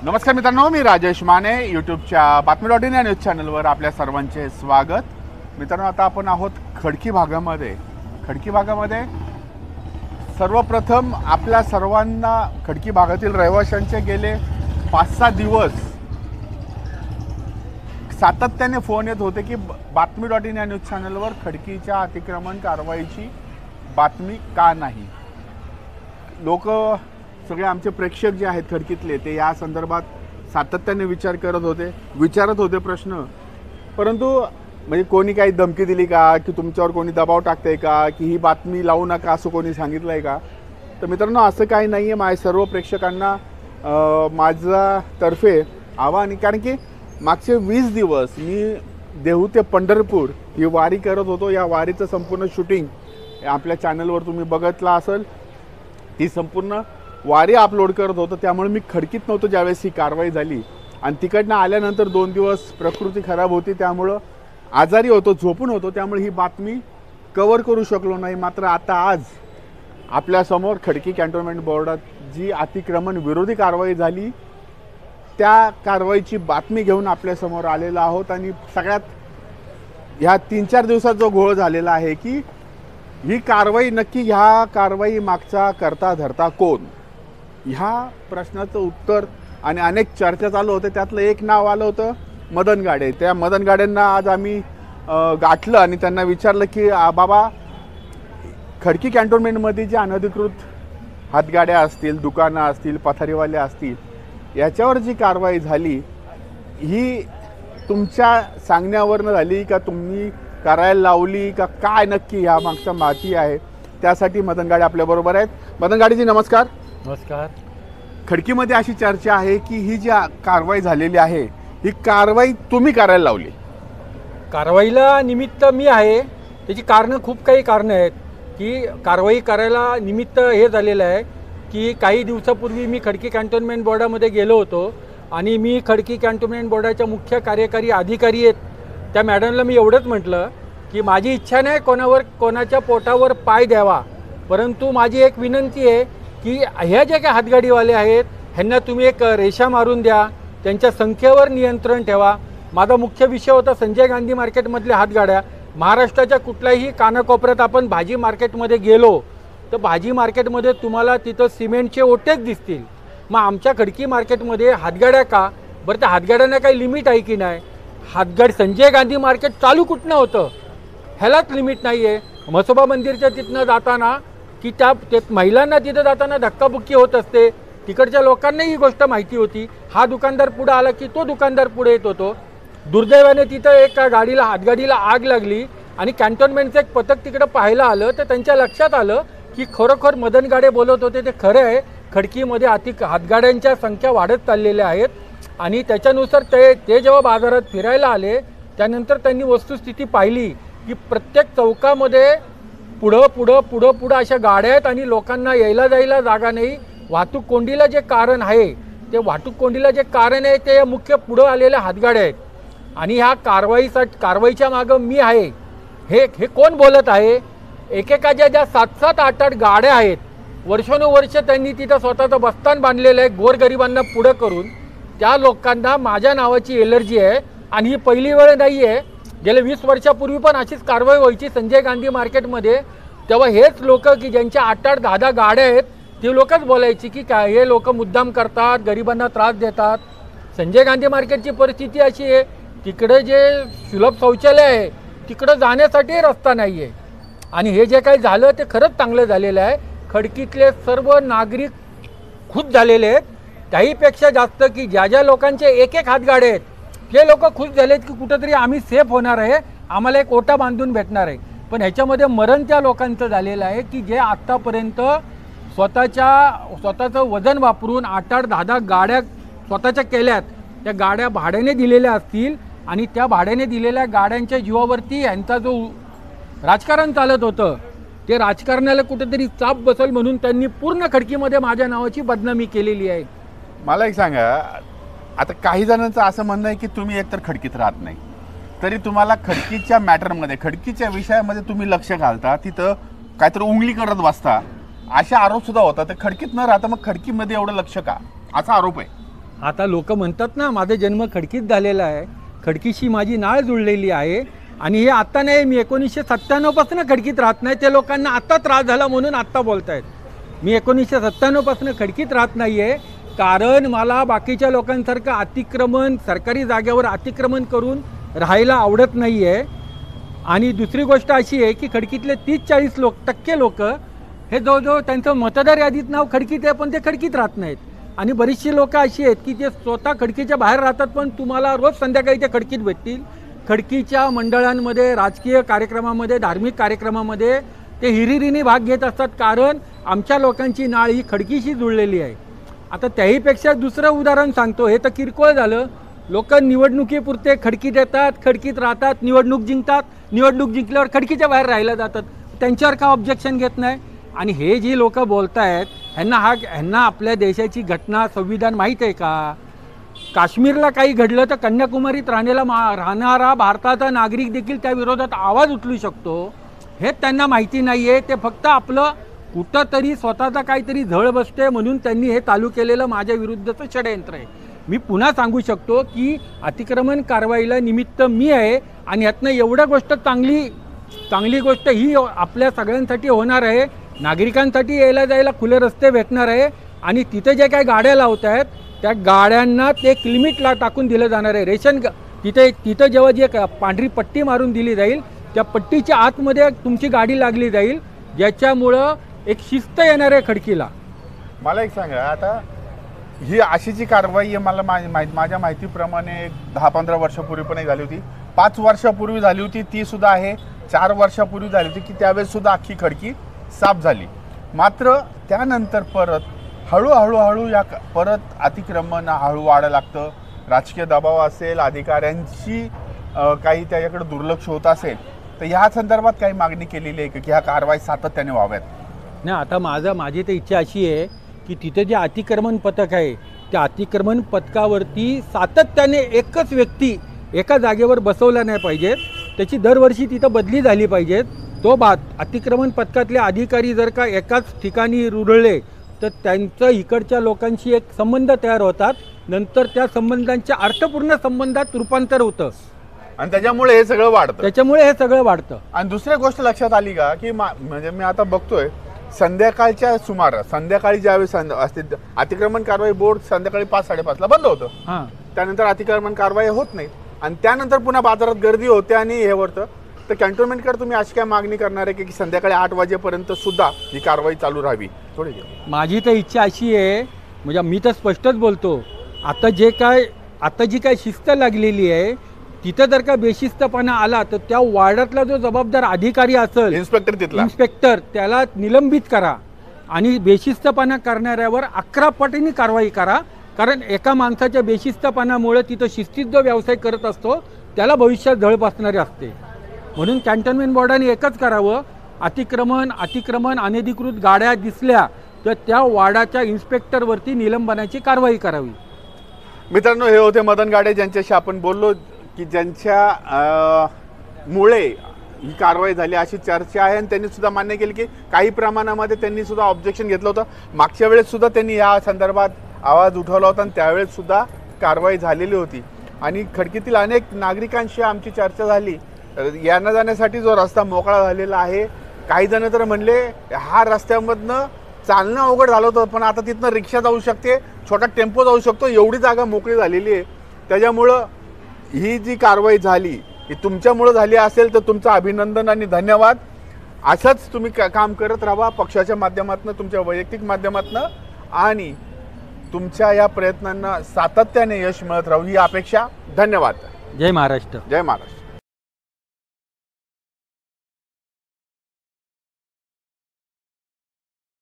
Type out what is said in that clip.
नमस्कार मित्रांनो, मी राजेश माने यूट्यूबच्या बातमी.इन या न्यूज चॅनलवर आपल्या सर्वांचे स्वागत. मित्रांनो, आता आपण आहोत खडकी भागामध्ये. खडकी भागामध्ये सर्वप्रथम आपल्या सर्वांना खडकी भागातील रहिवाशांचे गेले 5-6 दिवस सातत्याने फोन येत होते की बातमी.इन या न्यूज चॅनलवर खडकीच्या अतिक्रमण कारवाईची बातमी का नाही. लोक सगळे आमचे प्रेक्षक जे आहेत खडकीतले ते या संदर्भात सातत्याने विचारत होते प्रश्न. परंतु म्हणजे कोणी काही धमकी दिली का, की तुमच्यावर कोणी दबाव टाकतंय का, की ही बातमी लावू नका असं कोणी सांगितलं आहे का. तर मित्रांनो, असं काही नाही आहे. माझ्या सर्व प्रेक्षकांना माझा तर्फे आव्हान, कारण की मागचे 20 दिवस मी देहू ते पंढरपूर ही वारी करत होतो. या वारीचं संपूर्ण शूटिंग आपल्या चॅनलवर तुम्ही बघितलं असेल. ती संपूर्ण वारी अपलोड करत होतो. त्यामुळे मी खडकीत नव्हतो ज्यावेळेस ही कारवाई झाली. आणि तिकडनं आल्यानंतर 2 दिवस प्रकृती खराब होती, त्यामुळं आजारी होतो, झोपून होतो. त्यामुळे ही बातमी कव्हर करू शकलो नाही. मात्र आता आज आपल्यासमोर खडकी कॅन्टोन्मेंट बोर्डात जी अतिक्रमण विरोधी कारवाई झाली त्या कारवाईची बातमी घेऊन आपल्यासमोर आलेलो आहोत. आणि सगळ्यात ह्या 3-4 दिवसात जो घोळ झालेला आहे की ही कारवाई नक्की, ह्या कारवाई मागचा करता धरता कोण, ह्या प्रश्नाचं उत्तर आणि अनेक चर्चा चालू होते. त्यातलं एक नाव आलं होतं मदन गाडे. त्या मदन गाड्यांना आज आम्ही गाठलं आणि त्यांना विचारलं की बाबा, खडकी कॅन्टोन्मेंटमध्ये जे अनधिकृत हातगाड्या असतील, दुकानं असतील, पथारीवाले असतील, याच्यावर जी कारवाई झाली ही तुमच्या सांगण्यावरनं झाली का, तुम्ही करायला लावली का, काय नक्की ह्या मागचा माहिती आहे. त्यासाठी मदन गाडे आपल्याबरोबर आहेत. मदन गाडेजी, नमस्कार. नमस्कार. खडकीमध्ये अशी चर्चा आहे की ही जी कारवाई झालेली आहे ही कारवाई तुम्ही करायला लावली. कारवाईला निमित्त मी आहे. त्याची कारणं, खूप काही कारणं आहेत की कारवाई करायला निमित्त हे झालेलं आहे की काही दिवसापूर्वी मी खडकी कॅन्टोन्मेंट बोर्डामध्ये गेलो होतो आणि मी खडकी कॅन्टोन्मेंट बोर्डाच्या मुख्य कार्यकारी अधिकारी आहेत त्या मॅडमला मी एवढंच म्हटलं की माझी इच्छा नाही कोणाच्या पोटावर पाय द्यावा, परंतु माझी एक विनंती आहे की ह्या जे काही हातगाडीवाले आहेत ह्यांना तुम्ही एक रेषा मारून द्या, त्यांच्या संख्येवर नियंत्रण ठेवा. माझा मुख्य विषय होता संजय गांधी मार्केटमधल्या हातगाड्या. महाराष्ट्राच्या कुठल्याही कानाकोपऱ्यात आपण भाजी मार्केटमध्ये गेलो तर भाजी मार्केटमध्ये तुम्हाला तिथं सिमेंटचे ओटेच दिसतील. मग आमच्या खडकी मार्केटमध्ये हातगाड्या का बरं? त्या हातगाड्यांना काही लिमिट आहे की नाही? हातगाडी संजय गांधी मार्केट चालू कुठनं होतं ह्यालाच लिमिट नाही आहे. म्हसोबा मंदिरच्या तिथनं जाताना की त्या महिलांना तिथं जाताना धक्काबुक्की होत असते. तिकडच्या लोकांना ही गोष्ट माहिती होती. हा दुकानदार पुढे आला की तो दुकानदार पुढे येत होतो. दुर्दैवाने तिथं एक गाडीला, हातगाडीला आग लागली आणि कॅन्टोन्मेंटचं एक पथक तिकडं पाहायला आलं तर त्यांच्या लक्षात आलं की खरोखर मदन गाडे बोलत होते ते खरं आहे. खडकीमध्ये हातगाड्यांच्या संख्या वाढत चाललेल्या आहेत. आणि त्याच्यानुसार ते जेव्हा बाजारात फिरायला आले त्यानंतर त्यांनी वस्तुस्थिती पाहिली की प्रत्येक चौकामध्ये पुढं अशा गाड्या आहेत आणि लोकांना यायला जायला जागा नाही. वाहतूक कोंडीला जे कारण आहे ते मुख्य पुढं आलेल्या हातगाड्या आहेत. आणि ह्या कारवाईच्या मागं मी आहे. हे कोण बोलत आहे? एकेकाच्या ज्या 7-7, 8-8 गाड्या आहेत, वर्षानुवर्ष त्यांनी तिथं स्वतःचं बस्तान बांधलेलं आहे गोरगरिबांना पुढं करून. त्या लोकांना माझ्या नावाची एलर्जी आहे आणि ही पहिली वेळ नाही आहे. गेल्या 20 वर्षापूर्वी पण अशीच कारवाई व्हायची संजय गांधी मार्केटमध्ये. तेव्हा हेच लोक की ज्यांच्या 8-8, 10-10 गाड्या आहेत ती लोकच बोलायची की काय हे लोक मुद्दाम करतात, गरिबांना त्रास देतात. संजय गांधी मार्केटची परिस्थिती अशी आहे, तिकडे जे सुलभ शौचालय आहे तिकडं जाण्यासाठी रस्ता नाही आहे. आणि हे जे काही झालं ते खरंच चांगलं झालेलं आहे. खडकीतले सर्व नागरिक खुश झालेले आहेत. त्याहीपेक्षा जास्त की ज्या लोकांचे एक हातगाडे आहेत ते लोक खुश झालेत की कुठंतरी आम्ही सेफ होणार आहे, आम्हाला एक ओटा बांधून भेटणार आहे. पण ह्याच्यामध्ये मरण त्या लोकांचं झालेलं आहे की जे आत्तापर्यंत स्वतःचं वजन वापरून 8-8, 10-10 गाड्या स्वतःच्या केल्यात. त्या गाड्या भाड्याने दिलेल्या असतील आणि त्या भाड्याने दिलेल्या गाड्यांच्या जीवावरती यांचा जो राजकारण चालत होतं ते राजकारणाला कुठेतरी चाप बसेल म्हणून त्यांनी पूर्ण खडकीमध्ये माझ्या नावाची बदनामी केलेली आहे. मला एक सांगा, आता काही जणांचं असं म्हणणं आहे की तुम्ही एकतर खडकीत राहत नाही तरी तुम्हाला खडकीच्या मॅटरमध्ये, खडकीच्या विषयामध्ये तुम्ही लक्ष घालता, तिथं काहीतरी उंगली करत बसता, असे आरोप सुद्धा होतात. तर खडकीत न राहता मग खडकीमध्ये एवढं लक्ष का, असा आरोप आहे. आता लोक म्हणतात ना, माझा जन्म खडकीत झालेला आहे, खडकीशी माझी नाळ जुळलेली आहे. आणि हे आत्ता नाही, मी 1997 पासून खडकीत राहत नाही. ते लोकांना आत्ता त्रास झाला म्हणून आत्ता बोलतायत. मी 1997 पासून खडकीत राहत नाही आहे, कारण मला बाकीच्या लोकांसारखं अतिक्रमण, सरकारी जागेवर अतिक्रमण करून राहायला आवडत नाही आहे. आणि दुसरी गोष्ट अशी आहे की खडकीतले 30-40% लोक हे जवळजवळ त्यांचं मतदार यादीत नाव खडकीत आहे, पण ते खडकीत राहत नाहीत. आणि बरीचशी लोक अशी आहेत की ते स्वतः खडकीच्या बाहेर राहतात, पण तुम्हाला रोज संध्याकाळी ते खडकीत भेटतील. खडकीच्या मंडळांमध्ये, राजकीय कार्यक्रमामध्ये, धार्मिक कार्यक्रमामध्ये ते हिरिरीने भाग घेत असतात, कारण आमच्या लोकांची नाळ ही खडकीशी जुळलेली आहे. आता त्याहीपेक्षा दुसरं उदाहरण सांगतो, हे तर किरकोळ झालं. लोक निवडणुकीपुरते खडकीत येतात, खडकीत राहतात, निवडणूक जिंकतात, निवडणूक जिंकल्यावर खडकीच्या बाहेर राहायला जातात. त्यांच्यावर का ऑब्जेक्शन घेत नाही? आणि हे जी लोक बोलत आहेत ह्यांना आपल्या देशाची घटना, संविधान माहीत आहे का? काश्मीरला काही घडलं तर कन्याकुमारीत राहणारा भारताचा नागरिक देखील त्या विरोधात आवाज उचलू शकतो, हे त्यांना माहिती नाही आहे. ते फक्त आपलं कुठंतरी स्वतःचा काहीतरी झळ बसते म्हणून त्यांनी हे चालू केलेलं माझ्या विरुद्धचं षडयंत्र आहे. मी पुन्हा सांगू शकतो की अतिक्रमण कारवाईला निमित्त मी आहे. आणि यातनं एवढं गोष्ट चांगली गोष्ट ही आपल्या सगळ्यांसाठी होणार आहे. नागरिकांसाठी यायला जायला खुले रस्ते भेटणार आहे. आणि तिथे जे काही गाड्या लावत आहेत त्या गाड्यांना ते एक लिमिटला टाकून दिलं जाणार आहे. तिथं जेव्हा जी पांढरी पट्टी मारून दिली जाईल, त्या पट्टीच्या आतमध्ये तुमची गाडी लागली जाईल, ज्याच्यामुळं एक शिस्त येणार आहे खडकीला. मला एक सांगा, आता ही अशी जी कारवाई आहे, मला माझ्या माहितीप्रमाणे 10-15 वर्षापूर्वी पण झाली होती, 5 वर्षापूर्वी झाली होती, ती सुद्धा आहे 4 वर्षापूर्वी झाली होती की त्यावेळेस सुद्धा अख्खी खडकी साफ झाली. मात्र त्यानंतर परत हळूहळू या परत अतिक्रमण हळू वाढायला लागतं. राजकीय दबाव असेल, अधिकाऱ्यांची काही त्याच्याकडे दुर्लक्ष होत असेल, तर ह्या संदर्भात काही मागणी केलेली आहे की ह्या कारवाई सातत्याने व्हाव्यात? नाही, आता माझी तर इच्छा अशी आहे की तिथे जे अतिक्रमण पथक आहे त्या अतिक्रमण पथकावरती सातत्याने एकच व्यक्ती एका जागेवर बसवला नाही पाहिजे. त्याची दरवर्षी तिथं बदली झाली पाहिजे. अतिक्रमण पथकातले अधिकारी जर का एकाच ठिकाणी रुळले तर त्यांचं इकडच्या लोकांशी एक संबंध तयार होतात, नंतर त्या संबंधांच्या अर्थपूर्ण संबंधात रूपांतर होतं आणि त्याच्यामुळे हे सगळं वाढतं. आणि दुसरी गोष्ट लक्षात आली का की म्हणजे मी आता बघतोय संध्याकाळच्या संध्याकाळी ज्यावेळेस असते अतिक्रमण कारवाई बोर्ड संध्याकाळी 5-5:30ला बंद होतं. त्यानंतर अतिक्रमण कारवाई होत नाही आणि त्यानंतर पुन्हा बाजारात गर्दी होते आणि हे होतं. तर कॅन्टोन्मेंटकडे तुम्ही अशी काय मागणी करणार आहे की संध्याकाळी 8 वाजेपर्यंत सुद्धा ही कारवाई चालू राहावी? थोडी माझी तर इच्छा अशी आहे, म्हणजे मी तर स्पष्टच बोलतो, आता जी काय शिस्त लागलेली आहे तिथं जर का बेशिस्तपणा आला तर त्या वार्डातला जो जबाबदार अधिकारी असेल, इन्स्पेक्टर, त्याला निलंबित करा आणि बेशिस्तपणा करणाऱ्यावर 11 पटीने कारवाई करा. कारण एका माणसाच्या बेशिस्तपणामुळे तिथं शिस्तीत जो व्यवसाय करत असतो त्याला भविष्यात झळ बसणारी असते. म्हणून कॅन्टोन्मेंट बोर्डाने एकच करावं, अतिक्रमण अनधिकृत गाड्या दिसल्या तर त्या वार्डाच्या इन्स्पेक्टरवरती निलंबनाची कारवाई करावी. मित्रांनो, हे होते मदन गाडे, ज्यांच्याशी आपण बोललो की ज्यांच्या मुळे ही कारवाई झाली अशी चर्चा आहे. आणि त्यांनी सुद्धा मान्य केली की काही प्रमाणामध्ये त्यांनी सुद्धा ऑब्जेक्शन घेतलं होतं. मागच्या वेळेस सुद्धा त्यांनी या संदर्भात आवाज उठवला होता आणि त्यावेळेस सुद्धा कारवाई झालेली होती. आणि खडकीतील अनेक नागरिकांशी आमची चर्चा झाली. येण्या जाण्यासाठी जो रस्ता मोकळा झालेला आहे, काही जण तर म्हणले हा रस्त्यामधनं चालणं अवघड झालं होतं, पण आता तिथनं रिक्षा जाऊ शकते, छोटा टेम्पो जाऊ शकतो, एवढी जागा मोकळी झालेली आहे. त्याच्यामुळं ही जी कारवाई झाली ही तुमच्यामुळं झाली असेल तर तुमचं अभिनंदन आणि धन्यवाद. असंच तुम्ही काम करत राहा पक्षाच्या माध्यमातून, तुमच्या वैयक्तिक माध्यमातून, आणि तुमच्या या प्रयत्नांना सातत्याने यश मिळत राहू ही अपेक्षा. धन्यवाद. जय महाराष्ट्र. जय महाराष्ट्र.